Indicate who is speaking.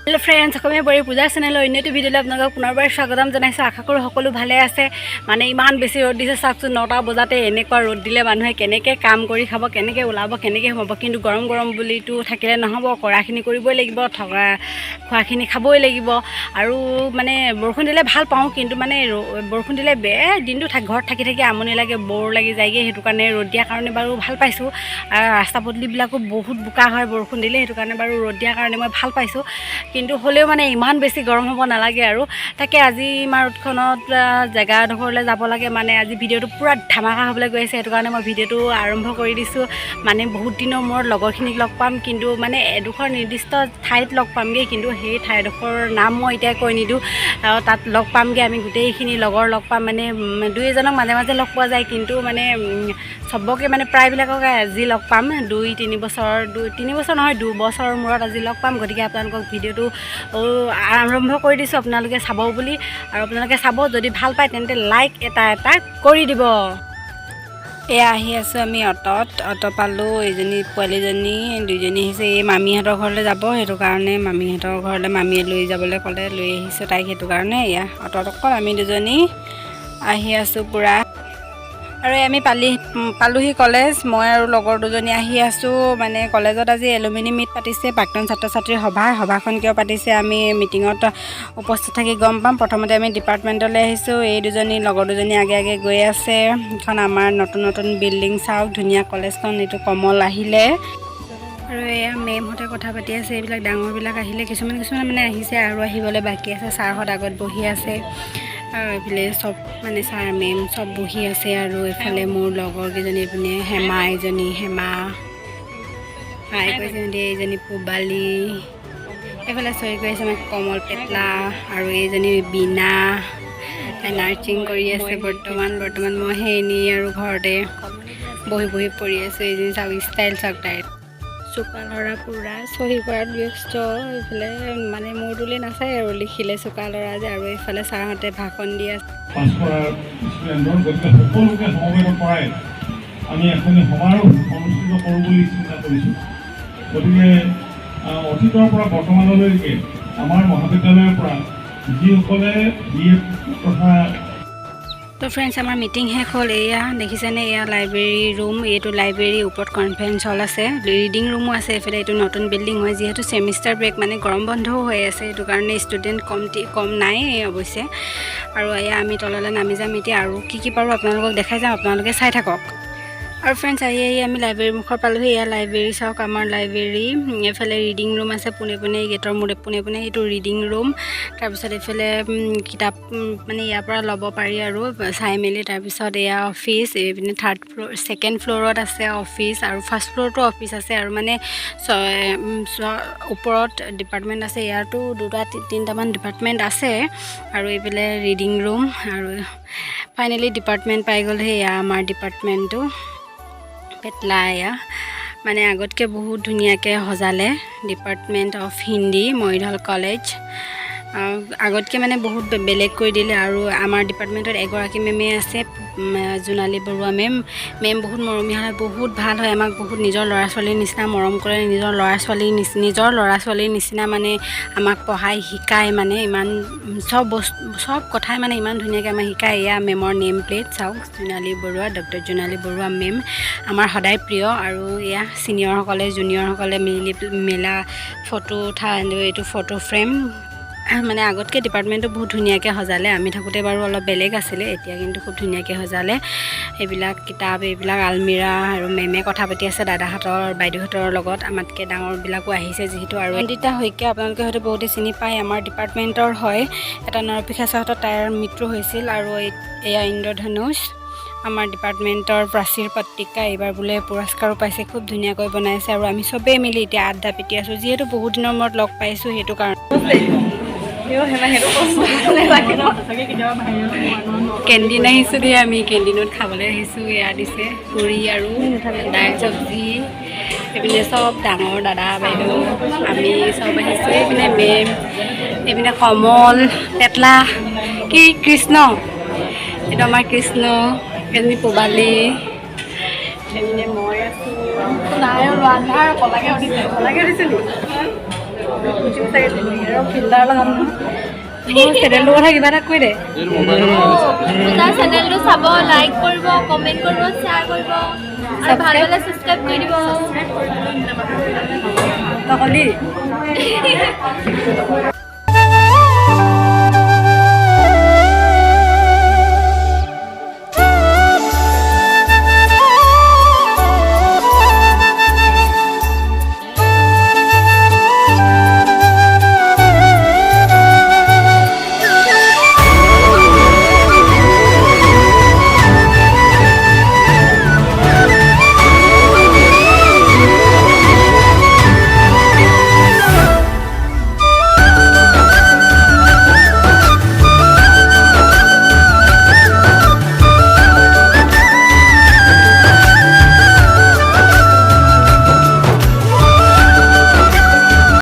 Speaker 1: hello friends अসমীয়া बड़ी पूजा channel अन्यটো video आपलोक पुनर्बार स्वागतम जानाइছো आशा करो सकलो भाले आछे माने इमान बेसी र'द दिसे साकसु 9टा बजाते एनेকুৱা र'द दिले मानुहे केनेके काम करि खाबो केनेके उलाबो केनेके होबो किन्तु गरम गरम बुलिटु থাকিলে নহব কৰাখিনি কৰিবই লাগিব থকা খোৱাখিনি খাবই লাগিব আৰু মানে বৰষুণ দিলে ভাল পাওঁ কিন্তু মানে বৰষুণ দিলে বে দিনটো ঘৰত থাকি থাকি আমনি লাগে বৰ লাগি যায়গে হেতু কাৰণে ৰ'দ দিয়া কাৰণে বাৰু ভাল পাইছো আৰু ৰাস্তা পদলিবিলাকো বহুত বুকা হয় বৰষুণ দিলে হেতু কাৰণে বাৰু ৰ'দ দিয়া কাৰণে মই ভাল পাইছো কিন্তু হলেও মানে ইমান বেছি গৰম হ'ব নালাগে আৰু তাকে আজি মাৰুতখনত জায়গা ডখৰলে যাব লাগে মানে আজি ভিডিওটো পুৰা ধামাকা হ'বলৈ গৈ আছে হেতু কাৰণে মই ভিডিওটো আৰম্ভ কৰি দিছো মানে বহুত দিনৰ মোৰ লগৰখিনিক লগ পাম কিন্তু মানে এডোখৰ নিৰ্দিষ্ট ঠাইত লগ পামগে কিন্তু সেই ঠাইডোখৰ নাম মই এতিয়া কৈ নিদু তাত লগ পামগে আমি গোটেইখিনি লগৰ লগ পাম মানে দুই এজনক মাজে মাজে লগ পোৱা যায় কিন্তু মানে সবকে মানে প্ৰায়বিলাকক আজি লগ পাম 2-3 বছৰ 2-3 বছৰ নহয় 2 বছৰৰ মূৰত আজি লগ পাম গতিকে আপোনালোকক ভিডিওটো আৰম্ভ কৰি দিছো আপোনালোকে চাব বুলি আৰু আপোনালোকে চাব যদি ভাল পায় তেন্তে লাইক এটা কৰি দিব এয়া আহি আছো আমি অটো পালো এজনী পোৱালিজনী দুইজনী আহিছে এই মামীহঁতৰ ঘৰলৈ যাব হেতু কাৰণে মামীহঁতৰ ঘৰলৈ মামীয়ে লৈ যাবলৈ ক'লে লৈ আহিছো তাইক হেতু কাৰণে এয়া অটোত অকল আমি দুজনী আহি আছো পুৰা আৰু আমি পালোহি কলেজ মই আৰু লগৰ দুজনী আহি আছো মানে কলেজত আজি এলুমিনি মিট পাতিছে প্ৰাক্তন ছাত্ৰ ছাত্ৰীৰ সভাখন কিয় পাতিছে আমি মিটিঙত উপস্থিত থাকি গম পাম প্ৰথমতে আমি ডিপাৰ্টমেণ্টলৈ আহিছো এই দুজনী লগৰ দুজনী আগে আগে গৈ আছে এখন আমাৰ নতুন বিল্ডিং চাওক ধুনীয়া কলেজখন এইটো কমল আহিলে আৰু এয়া মেমহঁতে কথা পাতি আছে এইবিলাক ডাঙৰবিলাক আহিলে কিছুমান মানে আহিছে আৰু আহিবলৈ বাকী আছে ছাৰহঁত আগত বহি আছে আৰু এইফালে সব মানে ছাৰ মেম সব বহি আছে আৰু এইফালে মোৰ লগৰ কেইজনী এইপিনে হেমা হাই কৈছে এইজনী পুবালি এইফালে চৰি কৰি আছে কমল পেটলা আৰু এইজনী বিনা নাৰ্ছিং কৰি আছে বৰ্তমান মই হেনি আৰু ঘৰতে বহি পৰি আছো এইজনী চাওক ষ্টাইল চাওক তাইৰ চোকা ল'ৰা পুৰা চহী কৰাত ব্যস্ত এইফালে মানে মোৰ তুলি নাচায় আৰু লিখিলে চোকা ল'ৰা যে আৰু এইফালে ছাৰহঁতে ভাষণ দি আছে
Speaker 2: সকলোকে সমবেত কৰাই আমি এখন সমাৰোহ অনুষ্ঠিত কৰোঁ বুলি চিন্তা কৰিছোঁ গতিকে অতীতৰ পৰা বৰ্তমানলৈকে আমাৰ মহাবিদ্যালয়ৰ পৰা যিসকলে BA তথা
Speaker 1: তো ফ্ৰেন্ডছ আমাৰ মিটিং শেষ হ'ল এয়া দেখিছেনে এয়া লাইব্ৰেৰী ৰুম এইটো লাইব্ৰেৰী ওপৰত কনফাৰেন্স হল আছে ৰিডিং ৰুমো আছে এফালে এইটো নতুন বিল্ডিং হয় যিহেতু সেমিষ্টাৰ ব্ৰেক মানে গৰম বন্ধও হৈ আছে এইটো কাৰণে ষ্টুডেণ্ট কম নাই অৱশ্যে আৰু এয়া আমি তললৈ নামি যাম এতিয়া আৰু কি পাৰোঁ আপোনালোকক দেখাই যাম আপোনালোকে চাই থাকক আৰু ফ্ৰেন্ডছ আহি আমি লাইব্ৰেৰী মুখৰ পালোহি এয়া লাইব্ৰেৰী চাওক আমাৰ লাইব্ৰেৰী এফালে ৰিডিং ৰুম আছে পোনে গেটৰ মূৰে পোনে এইটো ৰিডিং ৰুম তাৰপিছত এফালে কিতাপ মানে ইয়াৰ পৰা ল'ব পাৰি আৰু চাই মেলি তাৰপিছত এয়া অফিচ এইপিনে ছেকেণ্ড ফ্ল'ৰত আছে অফিচ আৰু ফাৰ্ষ্ট ফ্ল'ৰতো অফিচ আছে আৰু মানে ওপৰত ডিপাৰ্টমেণ্ট আছে ইয়াতো 2-3টামান ডিপাৰ্টমেণ্ট আছে আৰু এইফালে ৰিডিং ৰুম আৰু ফাইনেলি ডিপাৰ্টমেণ্ট পাই গ'লহি এয়া আমাৰ ডিপাৰ্টমেণ্টটো পেটলা এয়া মানে আগতকৈ বহুত ধুনীয়াকৈ সজালে department of Hindi Moridhal college আগতকৈ মানে বহুত বেলেগ কৰি দিলে আৰু আমাৰ ডিপাৰ্টমেণ্টত এগৰাকী মেমে আছে জোনালী বৰুৱা মেম বহুত মৰমীয়া হয় বহুত ভাল হয় আমাক বহুত নিজৰ ল'ৰা ছোৱালীৰ নিচিনা মৰম কৰে নিজৰ ল'ৰা ছোৱালীৰ নিচিনা মানে আমাক পঢ়াই শিকায় মানে ইমান সব কথাই মানে ইমান ধুনীয়াকৈ আমাক শিকায় এয়া মেমৰ নেম প্লেট চাওক ডক্টৰ জোনালী বৰুৱা মেম আমাৰ সদায় প্ৰিয় আৰু এয়া ছিনিয়ৰসকলে জুনিয়ৰসকলে মেলা ফটো উঠা এইটো ফটো ফ্ৰেম মানে আগতকৈ ডিপাৰ্টমেণ্টটো বহুত ধুনীয়াকৈ সজালে আমি থাকোঁতে বাৰু অলপ বেলেগ আছিলে এতিয়া কিন্তু খুব ধুনীয়াকৈ সজালে এইবিলাক কিতাপ এইবিলাক আলমিৰা আৰু মেমে কথা পাতি আছে দাদাহঁতৰ বাইদেউহঁতৰ লগত আমাতকৈ ডাঙৰবিলাকো আহিছে যিহেতু আৰু অন্দিতা শইকীয়া আপোনালোকে হয়তো বহুতে চিনি পায় আমাৰ ডিপাৰ্টমেণ্টৰ হয় এটা নৰপিশা ছাৰহঁতৰ তাইৰ মৃত্যু হৈছিল আৰু এয়া ইন্দ্ৰধনুষ আমাৰ ডিপাৰ্টমেণ্টৰ প্ৰাচীৰ পত্ৰিকা এইবাৰ বোলে পুৰস্কাৰো পাইছে খুব ধুনীয়াকৈ বনাইছে আৰু আমি চবেই মিলি এতিয়া আড্ডা পিটি আছোঁ যিহেতু বহুত দিনৰ মূৰত লগ পাইছোঁ সেইটো কাৰণে কেণ্টিন আহিছোঁ দেই আমি কেণ্টিনত খাবলৈ আহিছোঁ এয়া দিছে পুৰি আৰু দাইল চব্জি এইপিনে চব ডাঙৰ দাদা বাইদেউ আমি চব আহিছোঁ এইপিনে মেম এইপিনে কমল পেটলা কি কৃষ্ণ এইটো আমাৰ কৃষ্ণ এজনী পুবালি এইপিনে মই আছোঁ নাই আৰু কলাকে উঠিছে উঠিব চাগে আৰু ফিল্টাৰ লগাম নহয় মোৰ চেনেলটোৰ কথা কিবা এটা কৈ দে
Speaker 3: পূজাৰ চেনেলটো চাব লাইক কৰিব কমেণ্ট কৰিব শ্বেয়াৰ কৰিব আৰু ভাল হ'লে ছাবস্ক্ৰাইব কৰি দিব
Speaker 1: তকলি